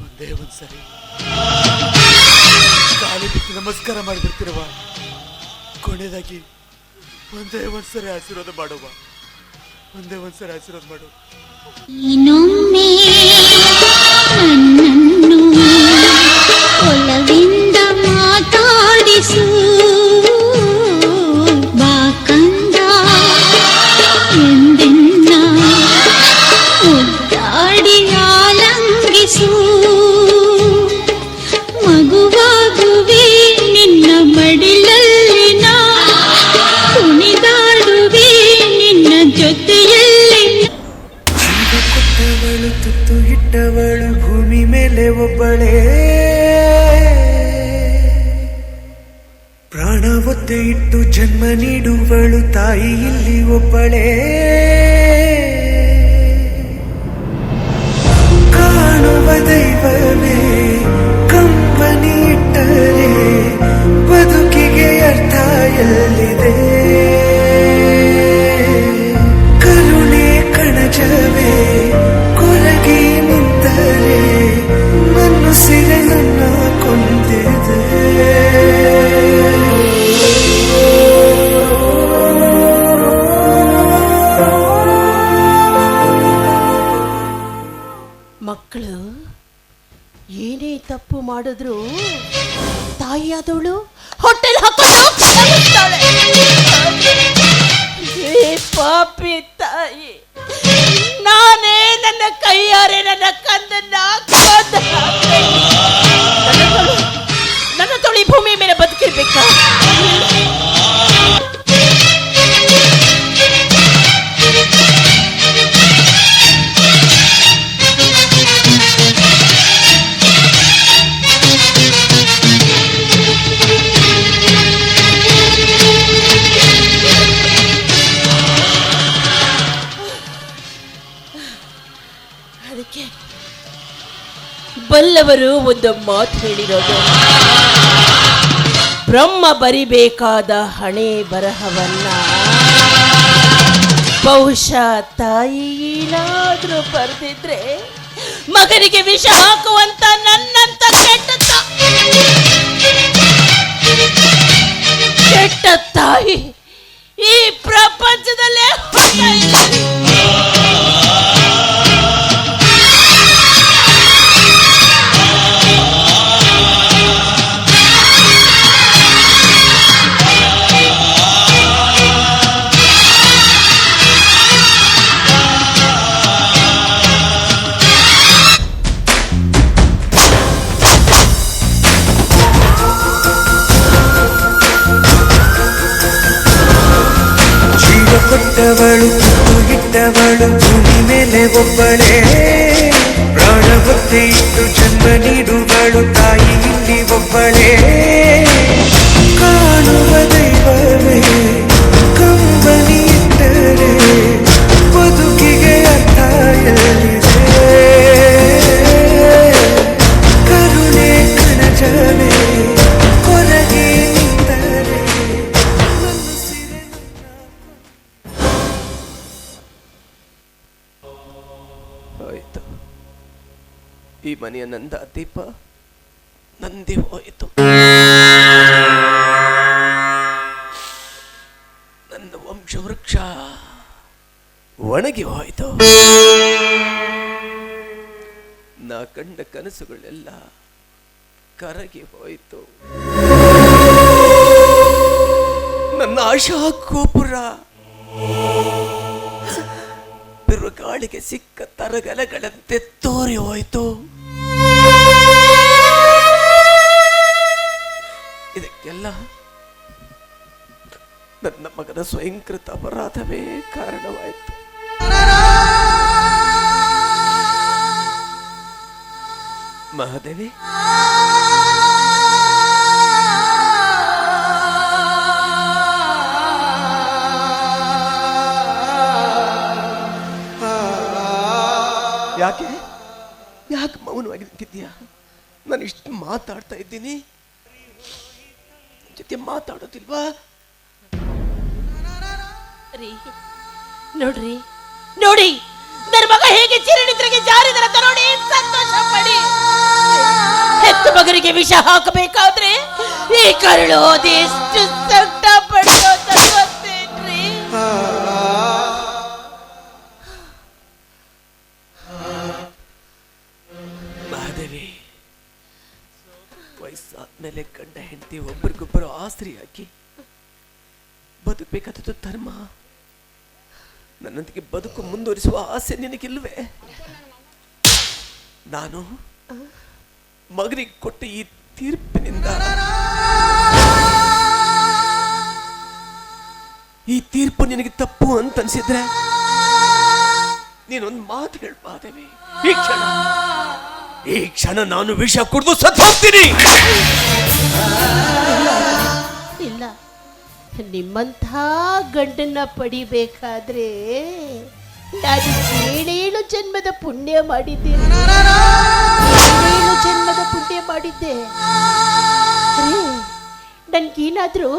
ಒಂದೇ ಒಂದ್ಸರಿ ಕಾಲು ಬಿಟ್ಟು ನಮಸ್ಕಾರ ಮಾಡಿಬಿಡ್ತಿರವ. ಕೊನೆಯದಾಗಿ ಒಂದೇ ಒಂದ್ಸರಿ ಆಶೀರ್ವಾದ ಮಾಡುವ, ಒಂದೇ ಒಂದ್ಸರಿ ಆಶೀರ್ವಾದ ಮಾಡು. ಇನ್ನೊಮ್ಮೆ ನನ್ನನ್ನು ಒಲವಿಂದ ಮಾತಾಡಿಸು ಬಾ ಕಂದ, ಎಂದೆನ್ನ ಮುದ್ದಾಡಿ ಆಲಂಗಿಸು. ಮಗುವಾಗುವೆ ನಿನ್ನ ಮಡಿಲಲ್ಲಿ ನಾ, ಕುಣಿದಾಡುವೆ ನಿನ್ನ ಜೊತೆಯಲ್ಲಿ. ಕೊಟ್ಟವಳು ತುತ್ತು ಇಟ್ಟವಳು ಭೂಮಿ ಮೇಲೆ ಒಬ್ಬಳೇ, ಪ್ರಾಣ ಒತ್ತೆ ಇಟ್ಟು ಜನ್ಮ ನೀಡುವಳು ತಾಯಿ ಇಲ್ಲಿ ಒಬ್ಬಳೇ. ಕಾಣುವ ದೈವವೇ ಕಂಬನಿ ಇಟ್ಟರೆ ಬದುಕಿಗೆ ಅರ್ಥ ಎಲ್ಲಿದೆ? ಕರುಣೆ ಕಣಜವೇ ಕೊರಗಿ ನಿಂತರೆ ಮನಸ್ಸಿಗೆ ನನ್ನ ಕೊಂದಿದೆ. ಮಕ್ಕಳು ಏನೇ ತಪ್ಪು ಮಾಡಿದ್ರು ತಾಯಿಯಾದವಳು ಹೊಟ್ಟೆಲ್ ಹಾಕೊಂಡು ಕ್ಷಮಿಸ್ತಾಳೆ. ಏ ಪಾಪಿ ತಾಯಿ, ನಾನೇ ನನ್ನ ಕೈಯಾರೆ ನನ್ನ ಕಂದನ್ನ ಕೊಂದು ಹಾಕ್ದೆ. ನನ್ನ ತೊಳಿ ಭೂಮಿ ಮೇಲೆ ಬದುಕಿರ್ಬೇಕಾ? ಅದಕ್ಕೆ ಬಲ್ಲವರು ಒಂದು ಮಾತು ಹೇಳಿರೋದು, ಬ್ರಹ್ಮ ಬರಿಬೇಕಾದ ಹಣೆ ಬರಹವನ್ನ ಬಹುಶಃ ತಾಯಿ ಏನಾದ್ರೂ ಬರೆದಿದ್ರೆ ಮಗನಿಗೆ ವಿಷ ಹಾಕುವಂತ ನನ್ನಂತ ಕೆಟ್ಟ ತಾಯಿ ಈ ಪ್ರಪಂಚದಲ್ಲೇ ಹುಟ್ಟ ಇಲ್ಲ. ಕೊಟ್ಟವಳು ತುತ್ತು ಇಟ್ಟವಳು ಭೂಮಿ ಮೇಲೆ ಒಬ್ಬಳೇ, ಪ್ರಾಣ ಹೊತ್ತೆ ಇಟ್ಟು ಜನ್ಮ ನೀಡುವಳು ತಾಯಿ ಇಲ್ಲಿ ಒಬ್ಬಳೇ. ಕಾಣುವ ದೈವವೇ ಕಂಬನಿ ಇಟ್ಟರೆ ಬದುಕಿಗೆ ಅರ್ಥ ಎಲ್ಲಿದೆ? ಕರುಣೆ ಕಣಜವೇ ಕೊರಗೆ ನಿಂತರೆ ಮನಸ್ಸಿರೆ ಹೋಯಿತು, ಈ ಮನೆಯ ನಂದ ದೀಪ ನಂದಿ ಹೋಯಿತು. ನನ್ನ ವಂಶವೃಕ್ಷ ಒಣಗಿ ಹೋಯಿತು. ನಾ ಕಂಡ ಕನಸುಗಳೆಲ್ಲ ಕರಗಿ ಹೋಯಿತು. ನನ್ನ ಆಶಾ ಗೋಪುರ ಬಿರುಗಾಳಿಗೆ ಸಿಕ್ಕ ತರಗಲಗಳಂತೆ ತೋರಿ ಹೋಯಿತು. ಇದಕ್ಕೆಲ್ಲ ನನ್ನ ಮಗನ ಸ್ವಯಂಕೃತ ಅಪರಾಧವೇ ಕಾರಣವಾಯಿತು. ಮಹಾದೇವಿ, ಯಾಕೆ ಯಾಕೆ ಮೌನವಾಗಿ ನಿಂತಿದ್ದೀಯಾ? ನಾನು ಇಷ್ಟು ಮಾತಾಡ್ತಾ ಇದ್ದೀನಿ, ಜೊತೆ ಮಾತಾಡೋದಿಲ್ವಾ? ನೋಡ್ರಿ ನೋಡಿ, ನನ್ನ ಮಗ ಹೇಗೆ ಚಿರಣಿದ್ರಿಗೆ ಜಾರಿದರ ನೋಡಿ ಸಂತೋಷ ಪಡಿ. ಹೆತ್ತು ಮಗನಿಗೆ ವಿಷ ಹಾಕಬೇಕಾದ್ರೆ ಈ ಕರುಳು ಅದೆಷ್ಟು ಸಂಕಟ ಪಡೋದು ಗೊತ್ತೇನ್ರಿ? ಮಹಾದೇವಿ, ವಯಸ್ಸಾದ್ಮೇಲೆ ಗಂಡ ಹೆಂಡತಿ ಒಬ್ಬರಿಗೊಬ್ಬರು ಆಸರಿ ಹಾಕಿ ಬದುಕಬೇಕಾದದ್ದು ಧರ್ಮ. ನನ್ನೊಂದಿಗೆ ಬದುಕು ಮುಂದುವರಿಸುವ ಆಸೆ ನಿನಗಿಲ್ವೇ? ನಾನು ಮಗನಿಗೆ ಕೊಟ್ಟ ಈ ತೀರ್ಪಿನಿಂದ ಈ ತೀರ್ಪು ನಿನಗೆ ತಪ್ಪು ಅಂತ ಅನ್ಸಿದ್ರೆ ನೀನೊಂದು ಮಾತು ಹೇಳು ಮಹಾದೇವಿ. ಈ ಕ್ಷಣ ನಾನು ವಿಷ ಕುಡಿದು ಸತ್ತು ಹೋಗ್ತೀನಿ. ಇಲ್ಲ, ನಿಮ್ಮಂಥ ಗಂಡನ್ನ ಪಡಿಬೇಕಾದ್ರೆ ನಾನು 7 ಜನ್ಮದ ಪುಣ್ಯ ಮಾಡಿದ್ದೇನೆ. 7 ಜನ್ಮದ ಪುಣ್ಯ ಮಾಡಿದ್ದೆ. ನನ್ಗೇನಾದ್ರೂ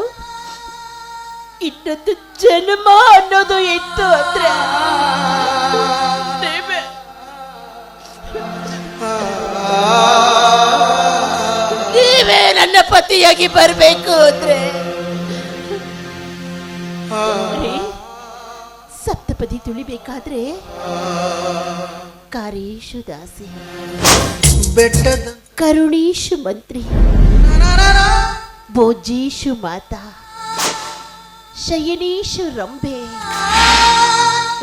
ಇನ್ನೊಂದು ಜನ್ಮ ಅನ್ನೋದು ಇತ್ತು ಅಂದ್ರೆ ನೀವೇ ನನ್ನ ಪತಿಯಾಗಿ ಬರಬೇಕು ಅಂದ್ರೆ ಸಪ್ತಪದಿ ತುಳಿಬೇಕಾದ್ರೆ ಕಾರೇಶು ದಾಸಿ ಬೆಟ್ಟದ ಕರುಣೀಶು ಮಂತ್ರಿ ಭೋಜೀಶು ಮಾತಾ ಶಯನೀಶು ರಂಭೆ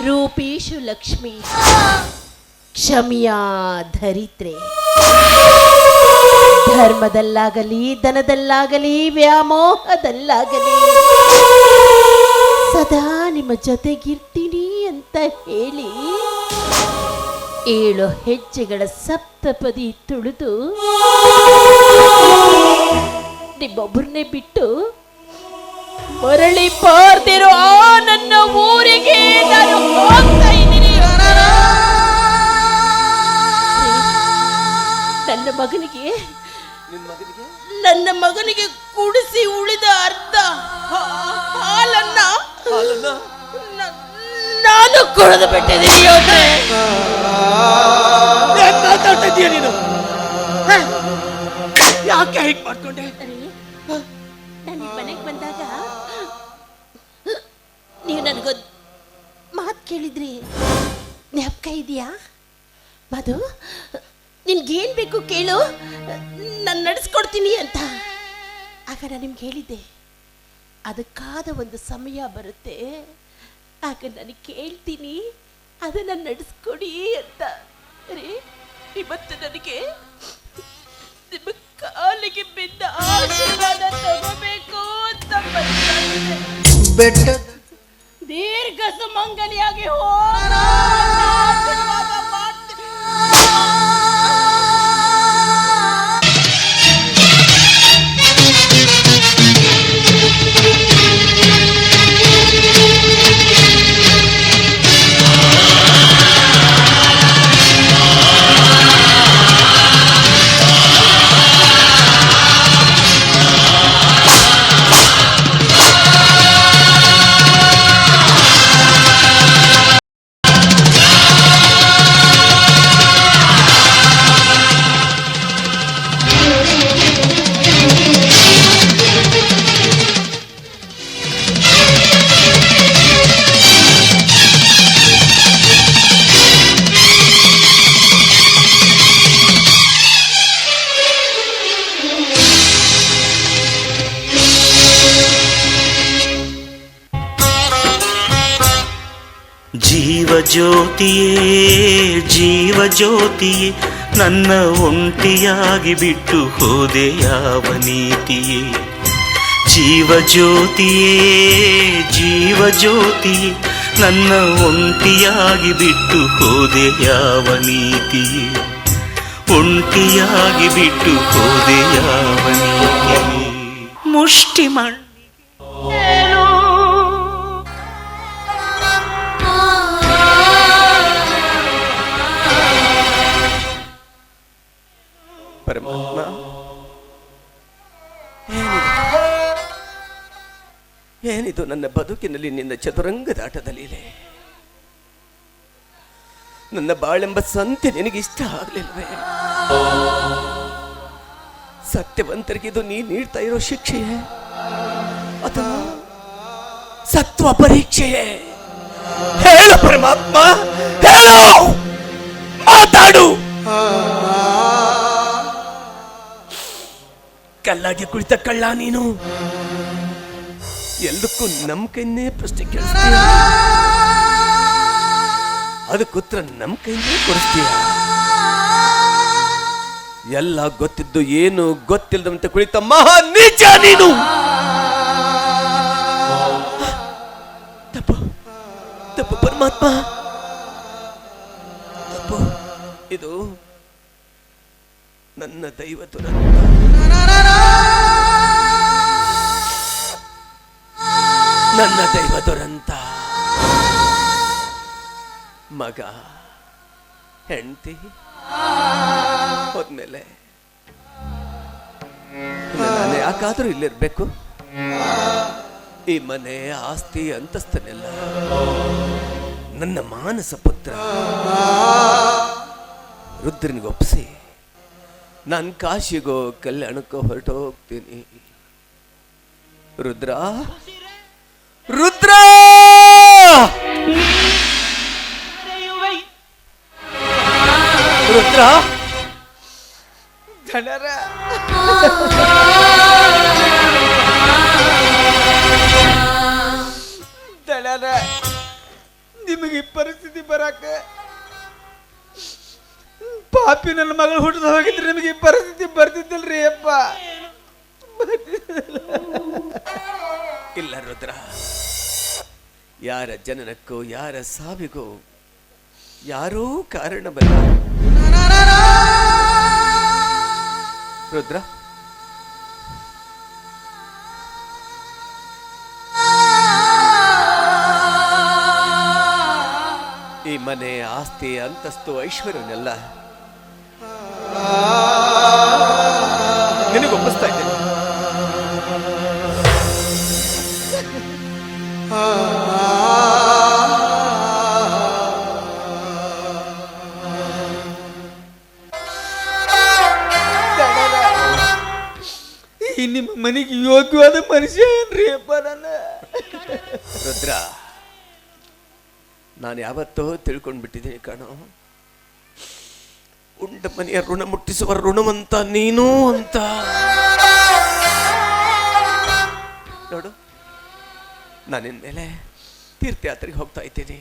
ರೂಪೇಶು ಲಕ್ಷ್ಮಿ ಕ್ಷಮಿಯಾ ಧರಿತ್ರೆ ಧರ್ಮದಲ್ಲಾಗಲಿ ಧನದಲ್ಲಾಗಲಿ ವ್ಯಾಮೋಹದಲ್ಲಾಗಲಿ ಸದಾ ನಿಮ್ಮ ಜೊತೆಗಿರ್ತೀನಿ ಅಂತ ಹೇಳಿ 7 ಹೆಜ್ಜೆಗಳ ಸಪ್ತಪದಿ ತುಳಿದು ನಿಮ್ಮೊಬ್ಬರನ್ನೇ ಬಿಟ್ಟು ಮರಳಿ ಬಾರ್ದಿರೋ ಆ ನನ್ನ ಊರಿಗೆ ನಾನು ಹೋಗ್ತಾ ಇದ್ದೀನಿ. ನನ್ನ ಮಗನಿಗೆ ಕುಡಿಸಿ ಉಳಿದ ಅರ್ಧ ಹಾಲನ್ನ ನಾನು ಕುಡಿದು ಬಿಟ್ಟಿದ್ದೀನಿ. ಮಾತಾಡ್ತಾ ಇದೀಯ ನೀನು? ಯಾಕೆ ಹೀಗೆ ಮಾಡ್ಕೊಂಡೆ? ನಾನು ಮನೆಗೆ ಬಂದಾಗ ನೀವು ನನಗೊಂದು ಮಾತು ಕೇಳಿದ್ರಿ, ಜ್ಞಾಪಕ ಇದೆಯಾ ಮಧು? ನಿನ್ಗೇನು ಬೇಕು ಕೇಳು, ನಾನು ನಡೆಸ್ಕೊಡ್ತೀನಿ ಅಂತ. ಆಗ ನಾನು ನಿಮ್ಗೆ ಹೇಳಿದ್ದೆ, ಅದಕ್ಕಾದ ಒಂದು ಸಮಯ ಬರುತ್ತೆ, ಆಗ ನನಗೆ ಕೇಳ್ತೀನಿ, ಅದನ್ನು ನಡೆಸ್ಕೊಡಿ ಅಂತ. ಅರೆ ಇವತ್ತು ನನಗೆ ನಿಮ್ಮ ಕಾಲಿಗೆ ಬಿದ್ದ ಆಶೀರ್ವಾದ ತಗೋಬೇಕು ಅಂತ ಬಂದಿದೆ. ಬೆಟ್ಟ ದೀರ್ಘ ಸುಮಂಗಲಿಯಾಗಿ ಆಶೀರ್ವಾದ ಮಾಡ್ತೀನಿ. ಜೀವ ಜ್ಯೋತಿಯೇ ನನ್ನ ಒಂಟಿಯಾಗಿ ಬಿಟ್ಟು ಹೋದೆ ಯಾವ ನೀತಿಯೇ. ಜೀವ ಜ್ಯೋತಿಯೇ ನನ್ನ ಒಂಟಿಯಾಗಿ ಬಿಟ್ಟು ಹೋದೆ ಯಾವ ನೀತಿಯೇ. ಒಂಟಿಯಾಗಿ ಬಿಟ್ಟು ಹೋದೆ ಯಾವ ನೀತಿಯೇ. ಮುಷ್ಟಿ ಮಣ್ಣು ಪರಮಾತ್ಮ, ಏನಿದು ನನ್ನ ಬದುಕಿನಲ್ಲಿ ನಿನ್ನ ಚದುರಂಗದ ಆಟದಲ್ಲಿ? ನನ್ನ ಬಾಳೆಂಬ ಸಂತೆ ನಿನಗೆ ಇಷ್ಟ ಆಗಲಿಲ್ವೇ? ಸತ್ಯವಂತರಿಗೆ ಇದು ನೀ ನೀಡ್ತಾ ಇರೋ ಶಿಕ್ಷೆಯೇ ಅಥವಾ ಸತ್ವ ಪರೀಕ್ಷೆಯೇ? ಹೇಳು ಪರಮಾತ್ಮ, ಹೇಳು, ಮಾತಾಡು. ಕಲ್ಲಾಗಿ ಕುಳಿತ ಕಳ್ಳ ನೀನು, ಎಲ್ಲಕ್ಕೂ ನಮ್ ಕೈನೇ ಪ್ರಶ್ನೆ ಕೇಳಿಸ್ತೀಯ, ಅದಕ್ಕುತ್ತರ ನಮ್ ಕೈನೇ ಕೊಡಿಸ್ತೀಯ. ಎಲ್ಲ ಗೊತ್ತಿದ್ದು ಏನು ಗೊತ್ತಿಲ್ಲದಂತೆ ಕುಳಿತ ಮಹಾ ನೀಚ ನೀನು. ತಪ್ಪು ತಪ್ಪು ಪರಮಾತ್ಮ, ತಪ್ಪು. ಇದು ನನ್ನ ದೈವ ದುರಂತ. ನನ್ನ ದೈವ ದುರಂತ. ಮಗ ಹೆಂಡತಿ ಹೋದ್ಮೇಲೆ ನಾನು ಯಾಕಾದ್ರೂ ಇಲ್ಲಿರ್ಬೇಕು? ಈ ಮನೆ ಆಸ್ತಿ ಅಂತಸ್ತನೆಲ್ಲ ನನ್ನ ಮಾನಸ ಪುತ್ರ ರುದ್ರನಿಗೆ ಒಪ್ಪಿಸಿ ನಾನು ಕಾಶಿಗೋ ಕಲ್ಯಾಣಕ್ಕೋ ಹೊರಟೋಗ್ತೀನಿ. ರುದ್ರ, ರುದ್ರ, ರುದ್ರ ದಣರ ದಣರ ನಿಮಗೆ ಈ ಪರಿಸ್ಥಿತಿ ಬರಾಕ ಪಾಪಿ ನನ್ನ ಮಗಳು ಹುಟ್ಟಿದ ಹೋಗಿದ್ರೆ ನಿಮಗೆ ಈ ಪರಿಸ್ಥಿತಿ ಬರ್ತಿದ್ದಿಲ್ರಿ ಅಪ್ಪ. ಇಲ್ಲ ರುದ್ರ, ಯಾರ ಜನನಕ್ಕೂ ಯಾರ ಸಾವಿಗೂ ಯಾರೂ ಕಾರಣವಲ್ಲ. ರುದ್ರ, ಈ ಮನೆ, ಆಸ್ತಿ, ಅಂತಸ್ತು, ಐಶ್ವರ್ಯನೆಲ್ಲ ನಿನಗೊಪ್ಪಿಸ್ತಾ ಇದ್ದೇನೆ. ಈ ನಿಮ್ಮ ಮನೆಗೆ ಯೋಗ್ಯವಾದ ಮನುಷ್ಯ ಏನ್ರಿ ಅಪ್ಪ ನನ್ನ? ರುದ್ರ, ನಾನು ಯಾವತ್ತೋ ತಿಳ್ಕೊಂಡ್ಬಿಟ್ಟಿದ್ದೀನಿ ಕಣೋ. ಉಂಡ ಮನೆಯ ಋಣ ಮುಟ್ಟಿಸುವ ಋಣವಂತ ನೀನು ಅಂತ. ನೋಡು, ನಾನಿನ್ಮೇಲೆ ತೀರ್ಥಯಾತ್ರೆಗೆ ಹೋಗ್ತಾ ಇದ್ದೀನಿ.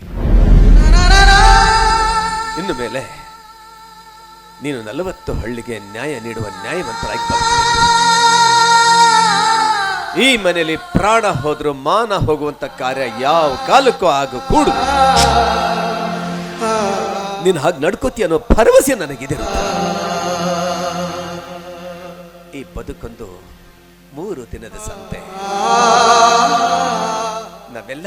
ಇನ್ನು ಮೇಲೆ ನೀನು 40 ಹಳ್ಳಿಗೆ ನ್ಯಾಯ ನೀಡುವ ನ್ಯಾಯವಂತರಾಗಿ ಬರ್ತೀನಿ. ಈ ಮನೆಯಲ್ಲಿ ಪ್ರಾಣ ಹೋದ್ರೂ ಮಾನ ಹೋಗುವಂತ ಕಾರ್ಯ ಯಾವ ಕಾಲಕ್ಕೂ ಆಗ ಕೂಡುದು. ನೀನು ಹಾಗೆ ನಡ್ಕೋತಿ ಅನ್ನೋ ಭರವಸೆ ನನಗಿದೆ. ಈ ಬದುಕೊಂದು 3 ದಿನದ ಸಂತೆ. ನಾವೆಲ್ಲ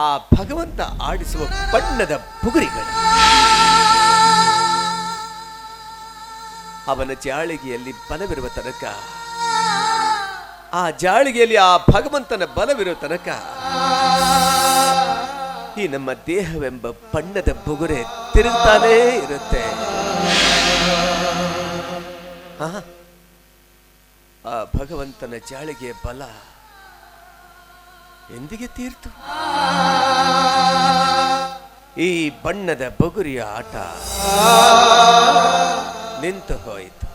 ಆ ಭಗವಂತ ಆಡಿಸುವ ಬಣ್ಣದ ಬುಗುರಿಗಳು. ಅವನ ಜಾಳಿಗೆಯಲ್ಲಿ ಬಲವಿರುವ ತನಕ, ಆ ಜಾಳಿಗೆಯಲ್ಲಿ ಆ ಭಗವಂತನ ಬಲವಿರುವ ತನಕ ಈ ನಮ್ಮ ದೇಹವೆಂಬ ಬಣ್ಣದ ಬುಗುರೆ ತಿರುಗ್ತಾನೇ ಇರುತ್ತೆ. ಆ ಭಗವಂತನ ಜಾಳಿಗೆಯ ಬಲ ಎಂದಿಗೆ ತೀರ್ತು? ಈ ಬಣ್ಣದ ಬಗುರಿಯ ಆಟ ನಿಂತು ಹೋಯಿತು,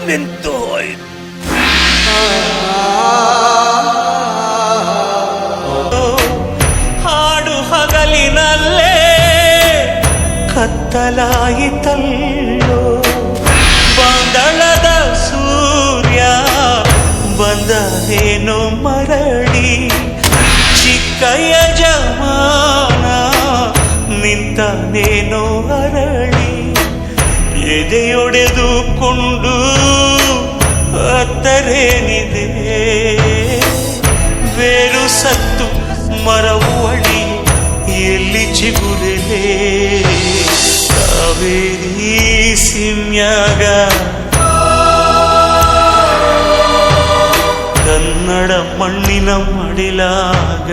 ನಿಂತು ಹೋಯಿತು. ಹಾಡು ಹಗಲಿನಲ್ಲೇ ಕತ್ತಲಾಯಿತಲ್ಲೋ, ಬಂದಳದ ಸೂರ್ಯ ಬಂದನೇನು ಮರಳಿ, ಚಿಕ್ಕ ಯಜಮಾನ ನಿಂತನೇನೋ ಅರಳಿ, ಎದೆಯೊಡೆದುಕೊಂಡು ಅತ್ತರೇನಿದೆ, ಬೇರು ಸತ್ತು ಮರವು ಅಳಿ ಎಲ್ಲಿ ಚಿಗುರಿದೆ, ಕಾವೇರಿ ಸಿಮ್ಯಾಗ ಕನ್ನಡ ಮಣ್ಣಿನ ಮಡಿಲಾಗ.